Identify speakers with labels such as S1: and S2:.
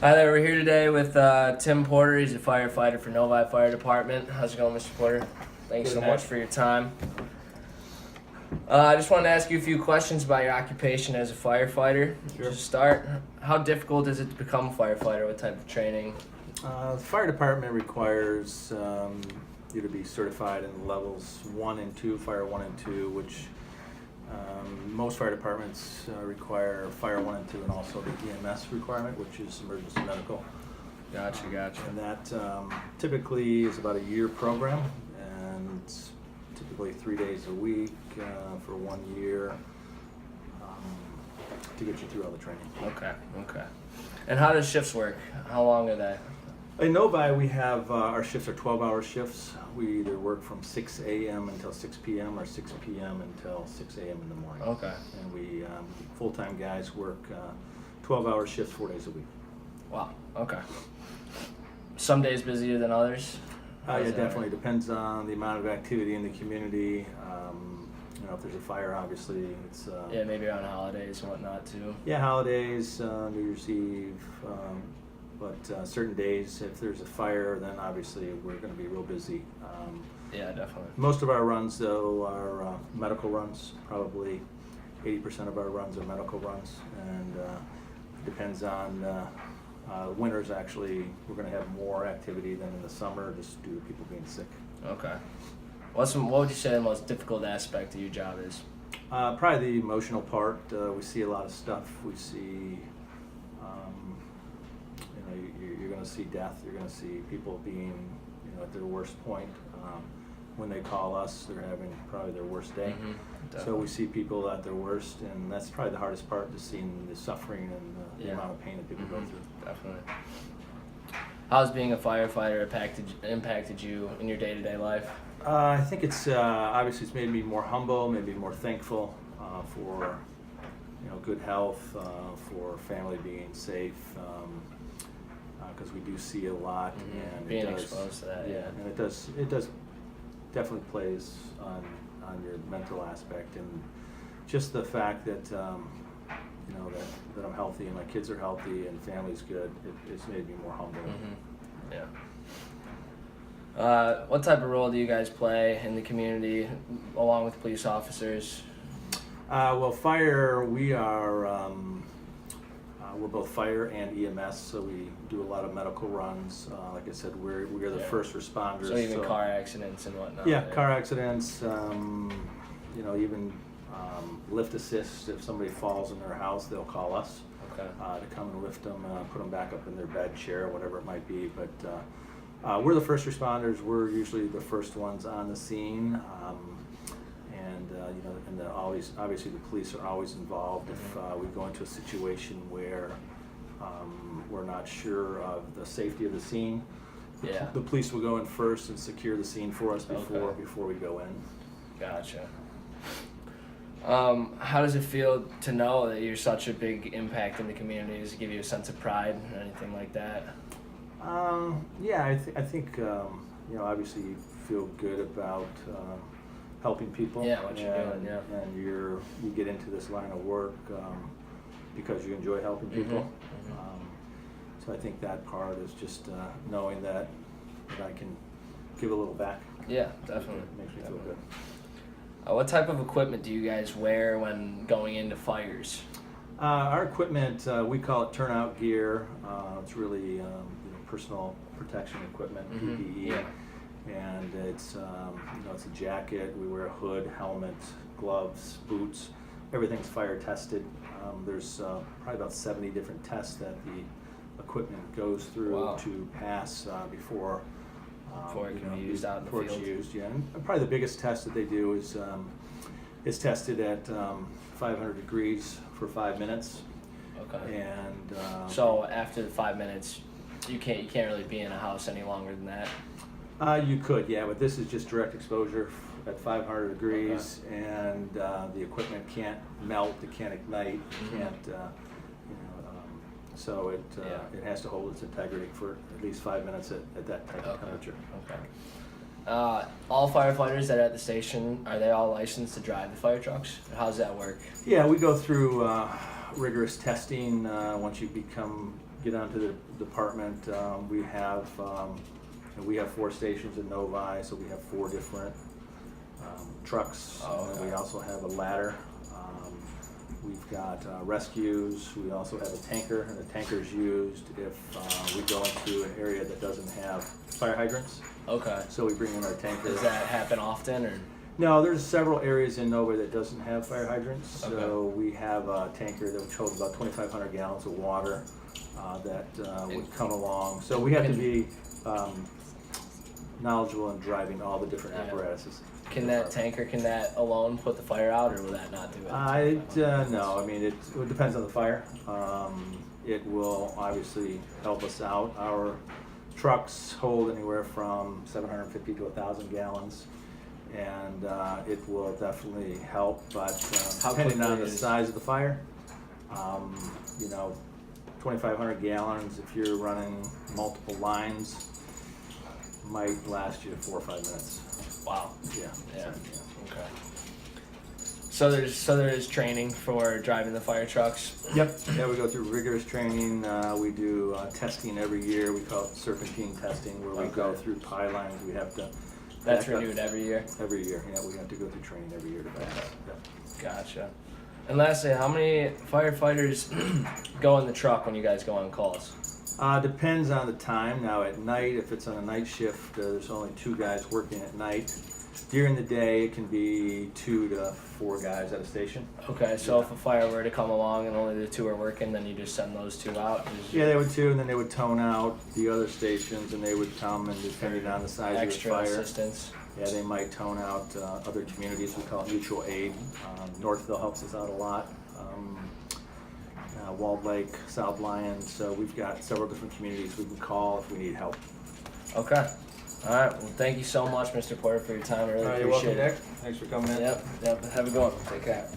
S1: Hi there, we're here today with Tim Porter. He's a firefighter for Novi Fire Department. How's it going, Mr. Porter? Thanks so much for your time. I just wanted to ask you a few questions about your occupation as a firefighter.
S2: Sure.
S1: To start, how difficult is it to become a firefighter? What type of training?
S2: The fire department requires you to be certified in levels 1 and 2, fire 1 and 2, which most fire departments require fire 1 and 2, and also the EMS requirement, which is emergency medical.
S1: Gotcha.
S2: And that typically is about a year program, and it's typically 3 days a week for 1 year to get you through all the training.
S1: Okay. And how does shifts work? How long are they?
S2: In Novi, we have our shifts are 12-hour shifts. We either work from 6 a.m. until 6 p.m. or 6 p.m. until 6 a.m. in the morning.
S1: Okay.
S2: And we full-time guys work 12-hour shifts 4 days a week.
S1: Wow. Okay. Some days busier than others?
S2: It definitely depends on the amount of activity in the community. If there's a fire, obviously, it's...
S1: Yeah, maybe around holidays and whatnot, too.
S2: Yeah, holidays, New Year's Eve, but certain days, if there's a fire, then obviously we're going to be real busy.
S1: Yeah, definitely.
S2: Most of our runs, though, are medical runs. Probably 80% of our runs are medical runs, and depends on winters. Actually, we're going to have more activity than in the summer, just due to people being sick.
S1: Okay. What would you say the most difficult aspect of your job is?
S2: Probably the emotional part. We see a lot of stuff. We see, you're going to see death. You're going to see people being, at their worst point. When they call us, they're having probably their worst day. So we see people at their worst, and that's probably the hardest part, just seeing the suffering and the amount of pain that people go through.
S1: Definitely. How's being a firefighter impacted you in your day-to-day life?
S2: I think it's obviously it's made me more humble, made me more thankful for good health, for family being safe, because we do see a lot, and
S1: being exposed to that. Yeah,
S2: and it does definitely plays on your mental aspect, and just the fact that that I'm healthy and my kids are healthy and family's good. It's made me more humble.
S1: Yeah. What type of role do you guys play in the community, along with police officers?
S2: Well, fire, we are, we're both fire and EMS, so we do a lot of medical runs. Like I said, we are the first responders.
S1: So even car accidents and whatnot.
S2: Yeah, car accidents, even lift assist. If somebody falls in their house, they'll call us to come and lift them, put them back up in their bed, chair, whatever it might be. But we're the first responders. We're usually the first ones on the scene, and obviously the police are always involved if we go into a situation where we're not sure of the safety of the scene.
S1: Yeah.
S2: The police will go in first and secure the scene for us before we go in.
S1: Gotcha. How does it feel to know that you're such a big impact in the community? Does it give you a sense of pride or anything like that?
S2: Yeah, I think obviously you feel good about helping people.
S1: Yeah, what you're doing. Yeah.
S2: And you get into this line of work because you enjoy helping people. So I think that part is just knowing that I can give a little back.
S1: Yeah, definitely.
S2: It makes me feel good.
S1: What type of equipment do you guys wear when going into fires?
S2: Our equipment, we call it turnout gear. It's really personal protection equipment, PPE.
S1: Yeah.
S2: And it's it's a jacket. We wear a hood, helmet, gloves, boots. Everything's fire tested. There's probably about 70 different tests that the equipment goes through to pass before
S1: it can be used out in the
S2: field. Before it's used, yeah. And probably the biggest test that they do is it's tested at 500 degrees for 5 minutes.
S1: Okay.
S2: And
S1: so after the 5 minutes, you can't really be in a house any longer than that.
S2: You could, yeah, but this is just direct exposure at 500 degrees, and the equipment can't melt, it can't ignite, it can't, so it has to hold its integrity for at least 5 minutes at that type of temperature.
S1: Okay. All firefighters that are at the station, are they all licensed to drive the fire trucks? How does that work?
S2: Yeah, we go through rigorous testing once you become get onto the department, we have 4 stations in Novi, so we have 4 different trucks.
S1: Oh, okay.
S2: And we also have a ladder. We've got rescues. We also have a tanker, and the tanker is used if we go into an area that doesn't have fire hydrants.
S1: Okay.
S2: So we bring in our tanker.
S1: Does that happen often, or?
S2: No, there's several areas in Novi that doesn't have fire hydrants. So
S1: Okay.
S2: we have a tanker that holds about 2,500 gallons of water that would come along. So we have to be knowledgeable in driving all the different
S1: Yeah.
S2: apparatuses.
S1: Can that tanker, can that alone put the fire out, or will that not do it?
S2: No, I mean, it depends on the fire. It will obviously help us out. Our trucks hold anywhere from 750 to 1,000 gallons, and it will definitely help, but
S1: How
S2: depending on
S1: quickly
S2: the
S1: is-
S2: size of the fire, 2,500 gallons, if you're running multiple lines, might last you 4 or 5 minutes.
S1: Wow.
S2: Yeah.
S1: Yeah. Okay. So there is training for driving the fire trucks.
S2: Yep. Yeah, we go through rigorous training. We do testing every year. We call it serpentine testing, where we go
S1: Okay.
S2: through pylines. We have to.
S1: That's
S2: back up
S1: renewed every year.
S2: Every year. Yeah, we have to go through training every year to pass. Yep.
S1: Gotcha. And lastly, how many firefighters go in the truck when you guys go on calls?
S2: Depends on the time. Now at night, if it's on a night shift, there's only 2 guys working at night. During the day, it can be 2 to 4 guys at a station.
S1: Okay, so if a fire were to come along and only the 2 are working, then you just send those 2 out?
S2: Yeah, they would too, and then they would tone out the other stations, and they would come, and depending on the size
S1: Extra
S2: of the fire,
S1: assistance.
S2: yeah, they might tone out other communities. We call it mutual aid. Northville helps us out a lot. Walled Lake, South Lyon. So we've got several different communities we can call if we need help.
S1: Okay. All right. Well, thank you so much, Mr. Porter, for your time. I really
S2: You're welcome,
S1: appreciate it.
S2: Nick. Thanks for coming in.
S1: Yep. Have a good one. Take care.